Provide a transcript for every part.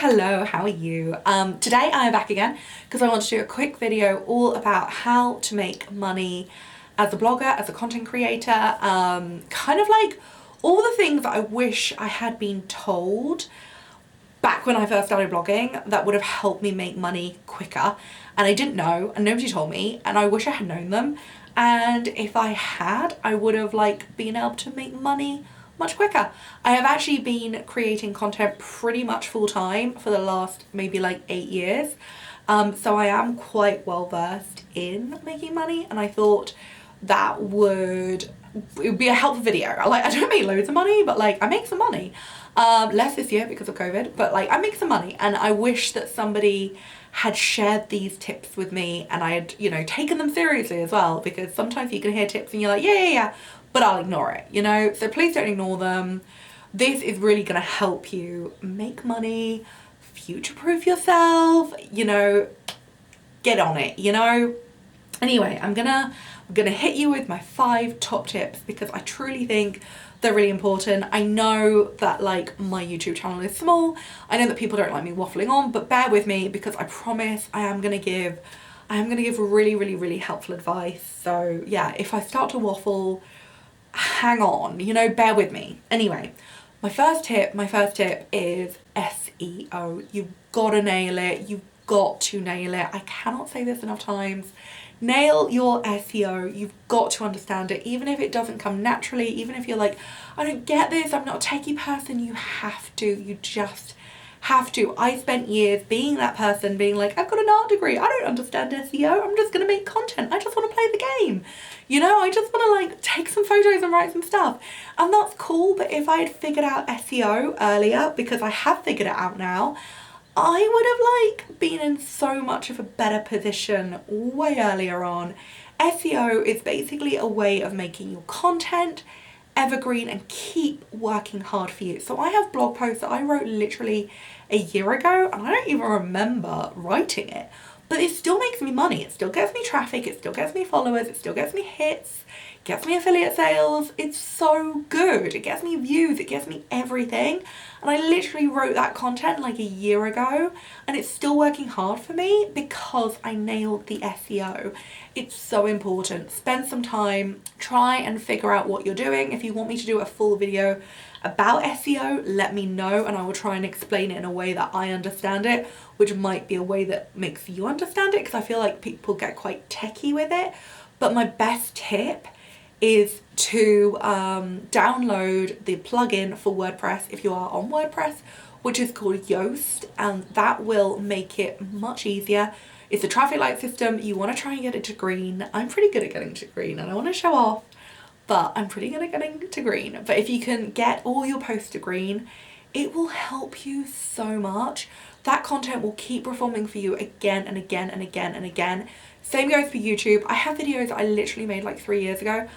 Hello, how are you? Today I am back again because I want to do a quick video all about how to make money as a blogger, as a content creator, kind of like all the things that I wish I had been told back when I first started blogging that would have helped me make money quicker, and I didn't know and nobody told me, and I wish I had known them, and if I had, I would have been able to make money much quicker. I have actually been creating content pretty much full time for the last maybe 8 years, so I am quite well versed in making money, and I thought that it would be a helpful video. I don't make loads of money, but I make some money, less this year because of COVID, but I make some money, and I wish that somebody had shared these tips with me and I had, taken them seriously as well, because sometimes you can hear tips and you're like, yeah, but I'll ignore it, so please don't ignore them. This is really gonna help you make money, future-proof yourself, get on it, Anyway, I'm gonna hit you with my 5 top tips because I truly think they're really important. I know that my YouTube channel is small. I know that people don't like me waffling on, but bear with me because I promise I am gonna give really, really, really helpful advice. So yeah, if I start to waffle, hang on, bear with me. Anyway, my first tip is SEO. You've gotta nail it. You've got to nail it. I cannot say this enough times. Nail your SEO. You've got to understand it, even if it doesn't come naturally, even if you're like, I don't get this, I'm not a techie person. You have to. You just have to. I spent years being that person, being like, I've got an art degree, I don't understand SEO, I'm just gonna make content, I just want to play the game, I just want to take some photos and write some stuff, and that's cool. But if I had figured out SEO earlier, because I have figured it out now, I would have been in so much of a better position way earlier on. SEO is basically a way of making your content evergreen and keep working hard for you. So I have blog posts that I wrote literally a year ago and I don't even remember writing it, but it still makes me money. It still gets me traffic, it still gets me followers, it still gets me hits, gets me affiliate sales. It's so good. It gets me views, it gets me everything. And I literally wrote that content a year ago and it's still working hard for me because I nailed the SEO. It's so important. Spend some time, try and figure out what you're doing. If you want me to do a full video about SEO, let me know and I will try and explain it in a way that I understand it, which might be a way that makes you understand it, because I feel like people get quite techie with it. But my best tip is to download the plugin for WordPress if you are on WordPress, which is called Yoast, and that will make it much easier. It's a traffic light system. You want to try and get it to green. I'm pretty good at getting to green. I don't want to show off, but I'm pretty good at getting to green. But if you can get all your posts to green, it will help you so much. That content will keep performing for you again and again and again and again. Same goes for YouTube. I have videos that I literally made 3 years ago.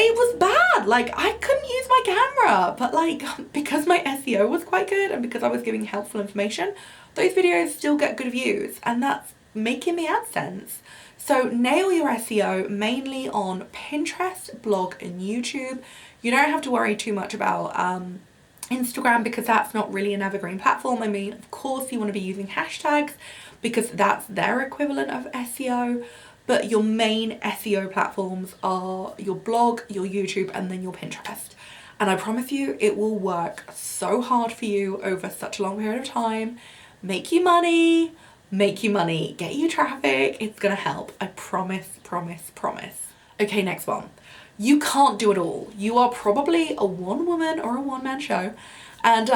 It was bad, I couldn't use my camera, but because my SEO was quite good and because I was giving helpful information, those videos still get good views, and that's making me AdSense. So nail your SEO mainly on Pinterest, blog and YouTube. You don't have to worry too much about Instagram because that's not really an evergreen platform. I mean, of course you want to be using hashtags because that's their equivalent of SEO. But your main SEO platforms are your blog, your YouTube, and then your Pinterest. And I promise you, it will work so hard for you over such a long period of time. Make you money, get you traffic. It's gonna help. I promise, promise, promise. Okay, next one. You can't do it all. You are probably a one-woman or a one-man show, and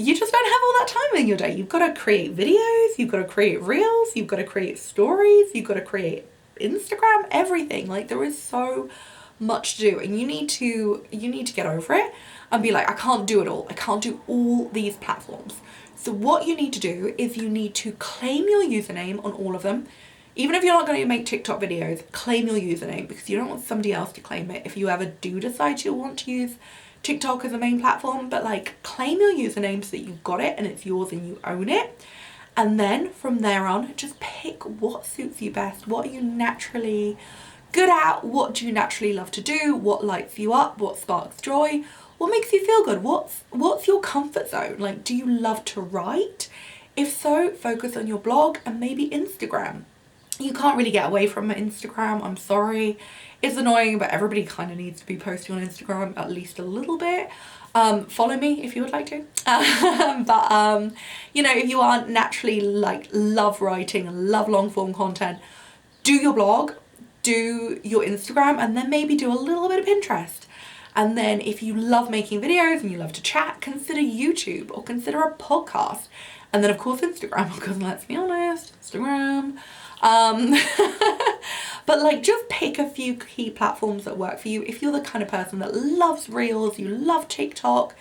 you just don't have all that time in your day. You've got to create videos, you've got to create reels, you've got to create stories, you've got to create Instagram, everything. There is so much to do, and you need to get over it and be like, I can't do it all. I can't do all these platforms. So what you need to do is you need to claim your username on all of them. Even if you're not going to make TikTok videos, claim your username because you don't want somebody else to claim it if you ever do decide you want to use TikTok as a main platform. But claim your username so that you've got it and it's yours and you own it. And then from there on, just pick what suits you best. What are you naturally good at? What do you naturally love to do? What lights you up? What sparks joy? What makes you feel good? What's your comfort zone? Like, do you love to write? If so, focus on your blog and maybe Instagram. You can't really get away from Instagram, I'm sorry. It's annoying, but everybody kind of needs to be posting on Instagram at least a little bit. Follow me if you would like to. You know, if you aren't naturally like love writing and love long form content, do your blog, do your Instagram, and then maybe do a little bit of Pinterest. And then if you love making videos and you love to chat, consider YouTube or consider a podcast. And then of course Instagram, because let's be honest, Instagram. But like, just pick a few key platforms that work for you. If you're the kind of person that loves Reels, you love TikTok,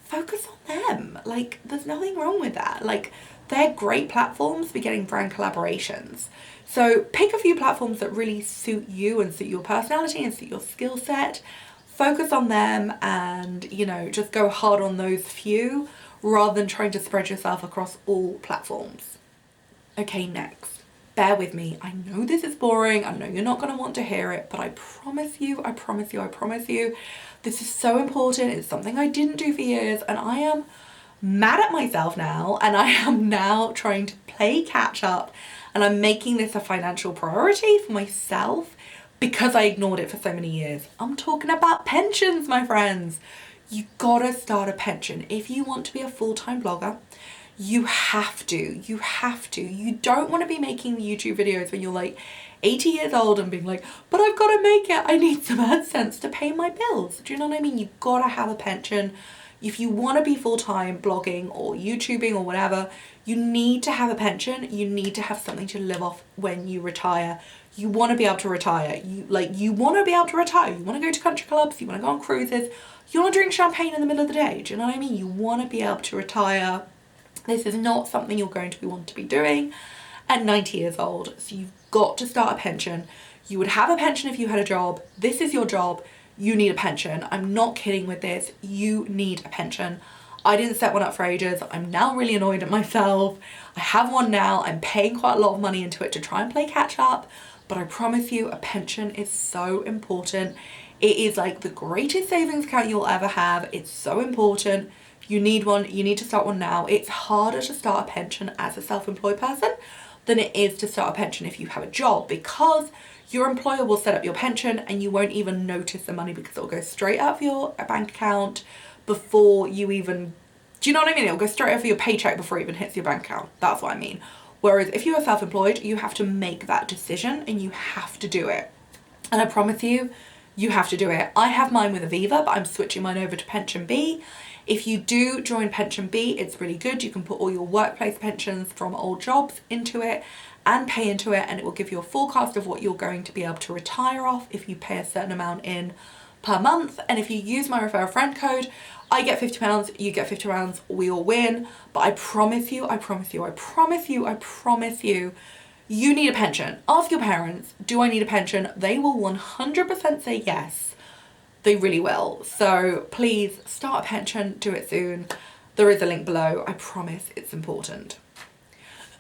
focus on them. Like, there's nothing wrong with that. Like, they're great platforms for getting brand collaborations. So pick a few platforms that really suit you and suit your personality and suit your skill set. Focus on them and, you know, just go hard on those few rather than trying to spread yourself across all platforms. Okay, next. Bear with me. I know this is boring. I know you're not going to want to hear it, but I promise you, this is so important. It's something I didn't do for years, and I am mad at myself now, and I am now trying to play catch up, and I'm making this a financial priority for myself because I ignored it for so many years. I'm talking about pensions, my friends. You gotta start a pension. If you want to be a full-time blogger, you have to. You don't want to be making YouTube videos when you're like 80 years old and being like, but I've got to make it. I need some AdSense to pay my bills. Do you know what I mean? You've got to have a pension. If you want to be full-time blogging or YouTubing or whatever, you need to have a pension. You need to have something to live off when you retire. You want to be able to retire. You want to be able to retire. You want to go to country clubs. You want to go on cruises. You want to drink champagne in the middle of the day. Do you know what I mean? You want to be able to retire. This is not something you're going to want to be doing at 90 years old. So you've got to start a pension. You would have a pension if you had a job. This is your job. You need a pension. I'm not kidding with this. You need a pension. I didn't set one up for ages. I'm now really annoyed at myself. I have one now. I'm paying quite a lot of money into it to try and play catch up. But I promise you, a pension is so important. It is like the greatest savings account you'll ever have. It's so important. You need one. You need to start one now. It's harder to start a pension as a self-employed person than it is to start a pension if you have a job, because your employer will set up your pension and you won't even notice the money because it'll go straight out of your bank account before you even, do you know what I mean? It'll go straight out of your paycheck before it even hits your bank account. That's what I mean. Whereas if you are self-employed, you have to make that decision and you have to do it. And I promise you, you have to do it. I have mine with Aviva, but I'm switching mine over to Pension B. If you do join Pension B, it's really good. You can put all your workplace pensions from old jobs into it and pay into it, and it will give you a forecast of what you're going to be able to retire off if you pay a certain amount in per month. And if you use my refer a friend code, I get £50, you get £50, we all win. But I promise you, you need a pension. Ask your parents, do I need a pension? They will 100% say yes. They really will. So please start a pension, do it soon. There is a link below. I promise it's important.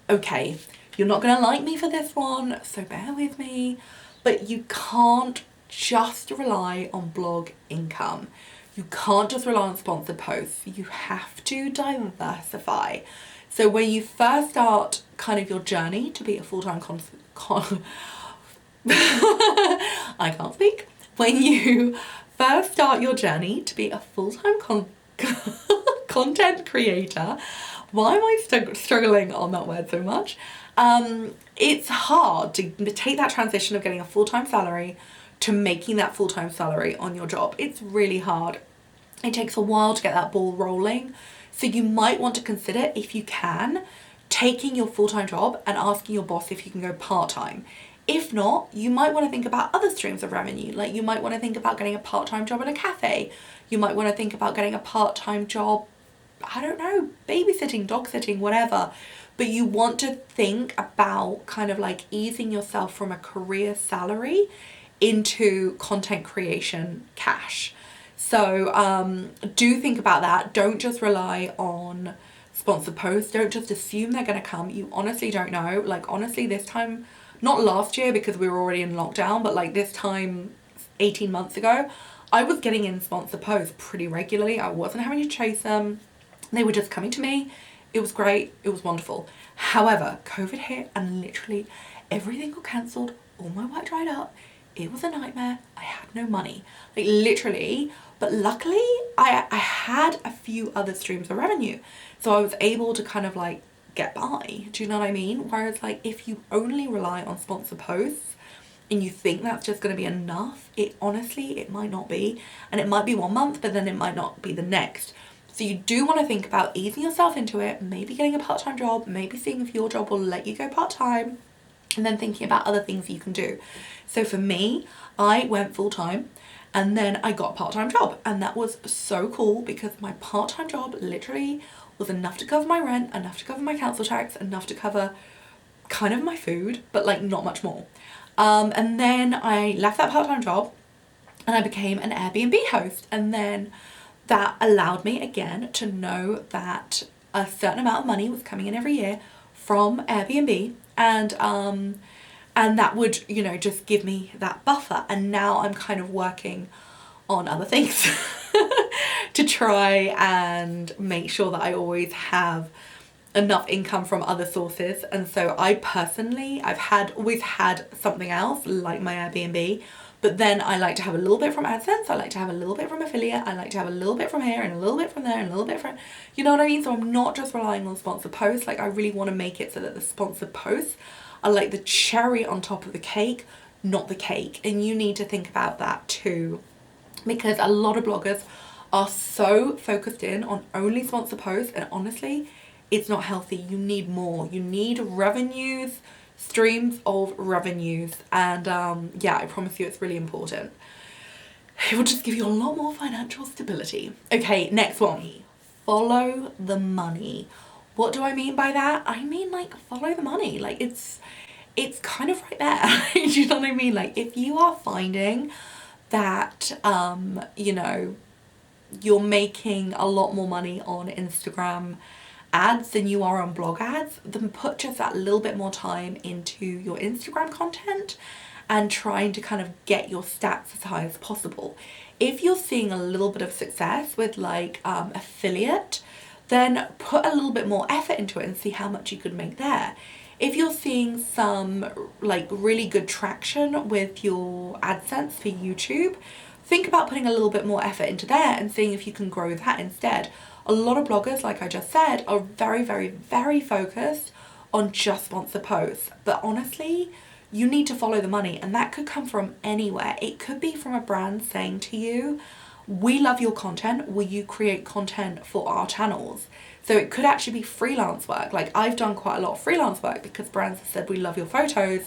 Okay, you're not gonna like me for this one, so bear with me, but you can't just rely on blog income. You can't just rely on sponsored posts. You have to diversify. So when you first start kind of your journey to be a full-time I can't speak. When you first start your journey to be a full-time content creator, why am I struggling on that word so much? It's hard to take that transition of getting a full-time salary to making that full-time salary on your job. It's really hard. It takes a while to get that ball rolling. So you might want to consider, if you can, taking your full-time job and asking your boss if you can go part-time. If not, you might want to think about other streams of revenue. Like, you might want to think about getting a part-time job in a cafe. You might want to think about getting a part-time job, I don't know, babysitting, dog sitting, whatever. But you want to think about kind of like easing yourself from a career salary into content creation cash. So do think about that. Don't just rely on sponsored posts. Don't just assume they're going to come. You honestly don't know. Like, honestly, this time, not last year because we were already in lockdown, but like this time 18 months ago, I was getting in sponsor posts pretty regularly. I wasn't having to chase them. They were just coming to me. It was great. It was wonderful. However, COVID hit and literally everything got cancelled. All my work dried up. It was a nightmare. I had no money, like literally. But luckily I had a few other streams of revenue. So I was able to kind of like get by. Do you know what I mean? Whereas like if you only rely on sponsor posts and you think that's just going to be enough, it honestly, it might not be. And it might be 1 month, but then it might not be the next. So you do want to think about easing yourself into it, maybe getting a part-time job, maybe seeing if your job will let you go part-time, and then thinking about other things you can do. So for me, I went full-time and then I got a part-time job, and that was so cool because my part-time job literally was enough to cover my rent, enough to cover my council tax, enough to cover kind of my food, but like not much more. And then I left that part-time job and I became an Airbnb host, and then that allowed me again to know that a certain amount of money was coming in every year from Airbnb, and that would, you know, just give me that buffer. And now I'm kind of working on other things to try and make sure that I always have enough income from other sources. And so I personally, always had something else like my Airbnb, but then I like to have a little bit from AdSense, I like to have a little bit from affiliate, I like to have a little bit from here and a little bit from there and a little bit from, you know what I mean? So I'm not just relying on sponsor posts. Like I really want to make it so that the sponsor posts are like the cherry on top of the cake, not the cake. And you need to think about that too, because a lot of bloggers are so focused in on only sponsor posts, and honestly, it's not healthy. You need more. You need revenues, streams of revenues, and yeah, I promise you it's really important. It will just give you a lot more financial stability. Okay, next one. Follow the money. What do I mean by that? I mean like follow the money. Like it's kind of right there. Do you know what I mean? Like if you are finding that you know, you're making a lot more money on Instagram ads than you are on blog ads, then put just that little bit more time into your Instagram content and trying to kind of get your stats as high as possible. If you're seeing a little bit of success with like affiliate, then put a little bit more effort into it and see how much you could make there. If you're seeing some like really good traction with your AdSense for YouTube, think about putting a little bit more effort into there and seeing if you can grow that instead. A lot of bloggers, like I just said, are very, very, very focused on just sponsor posts. But honestly, you need to follow the money, and that could come from anywhere. It could be from a brand saying to you, we love your content, will you create content for our channels? So it could actually be freelance work. Like I've done quite a lot of freelance work because brands have said, we love your photos,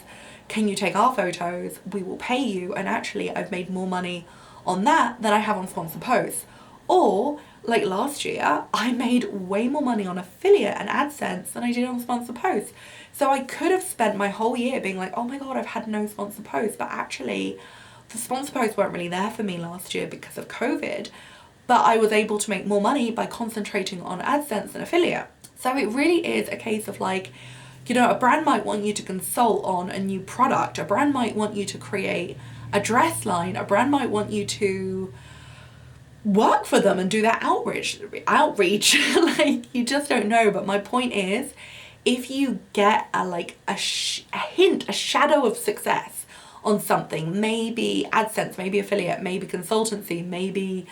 can you take our photos? We will pay you. And actually I've made more money on that than I have on sponsor posts. Or like last year, I made way more money on affiliate and AdSense than I did on sponsor posts. So I could have spent my whole year being like, oh my God, I've had no sponsor posts. But actually the sponsor posts weren't really there for me last year because of COVID. But I was able to make more money by concentrating on AdSense and affiliate. So it really is a case of like, you know, a brand might want you to consult on a new product. A brand might want you to create a dress line. A brand might want you to work for them and do that outreach. Like you just don't know. But my point is, if you get a hint, a shadow of success on something, maybe AdSense, maybe affiliate, maybe consultancy, maybe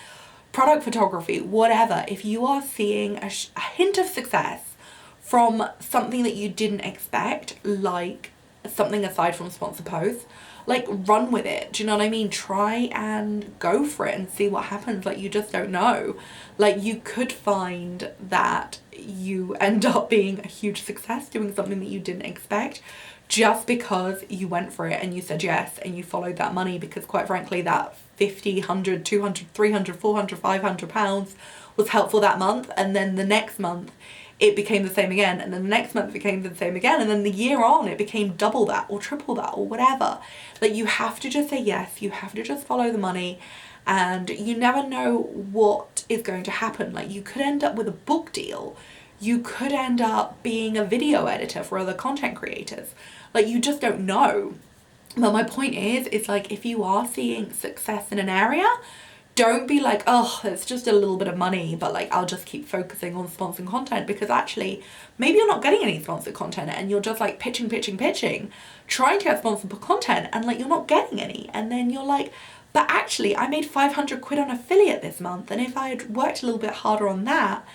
product photography, whatever, if you are seeing a hint of success from something that you didn't expect, like something aside from sponsor posts, like run with it. Do you know what I mean? Try and go for it and see what happens. Like you just don't know. Like you could find that you end up being a huge success doing something that you didn't expect just because you went for it and you said yes and you followed that money, because quite frankly that 50, 100, 200, 300, 400, 500 pounds was helpful that month, and then the next month it became the same again, and then the next month it became the same again, and then the year on it became double that or triple that or whatever. Like you have to just say yes, you have to just follow the money, and you never know what is going to happen. Like you could end up with a book deal, you could end up being a video editor for other content creators. Like you just don't know. But my point is, it's like if you are seeing success in an area, don't be like, oh, it's just a little bit of money, but like I'll just keep focusing on sponsored content, because actually maybe you're not getting any sponsored content and you're just like pitching, trying to get sponsored content, and like you're not getting any, and then you're like, but actually I made 500 quid on affiliate this month, and if I had worked a little bit harder on that,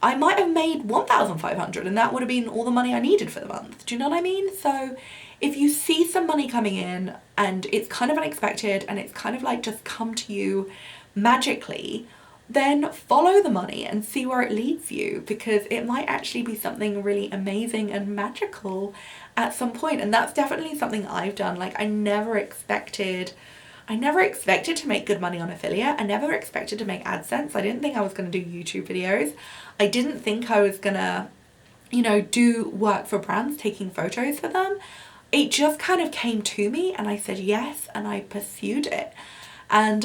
I might have made 1,500, and that would have been all the money I needed for the month. Do you know what I mean? So if you see some money coming in and it's kind of unexpected and it's kind of like just come to you magically, then follow the money and see where it leads you, because it might actually be something really amazing and magical at some point. And that's definitely something I've done. Like I never expected to make good money on affiliate. I never expected to make AdSense. I didn't think I was going to do YouTube videos. I didn't think I was gonna, you know, do work for brands, taking photos for them. It just kind of came to me and I said yes, and I pursued it. And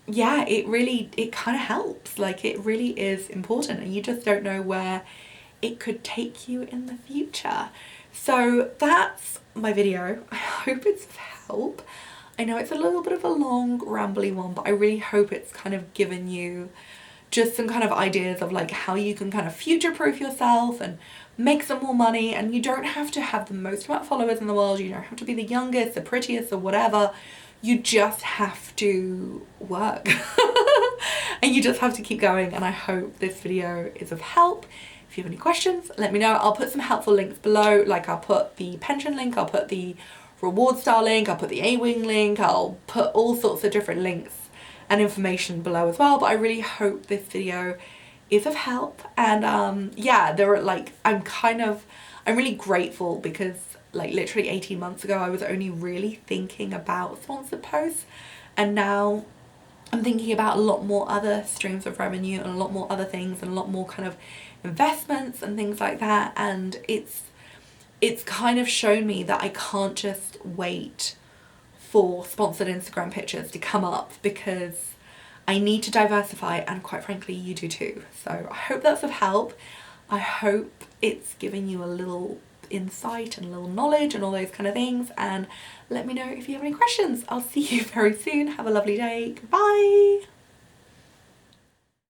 yeah, it kind of helps. Like it really is important, and you just don't know where it could take you in the future. So that's my video. I hope it's of help. I know it's a little bit of a long, rambly one, but I really hope it's kind of given you just some kind of ideas of like how you can kind of future-proof yourself and make some more money. And you don't have to have the most amount of followers in the world. You don't have to be the youngest, the prettiest, or whatever. You just have to work and you just have to keep going. And I hope this video is of help. If you have any questions, let me know. I'll put some helpful links below. Like I'll put the pension link, I'll put the reward star link, I'll put the A-wing link, I'll put all sorts of different links and information below as well. But I really hope this video is of help. And yeah, there are like, I'm really grateful, because like literally 18 months ago I was only really thinking about sponsored posts, and now I'm thinking about a lot more other streams of revenue and a lot more other things and a lot more kind of investments and things like that. And it's kind of shown me that I can't just wait for sponsored Instagram pictures to come up, because I need to diversify, and quite frankly you do too. So I hope that's of help. I hope it's giving you a little insight and a little knowledge and all those kind of things, and let me know if you have any questions. I'll see you very soon. Have a lovely day. Goodbye.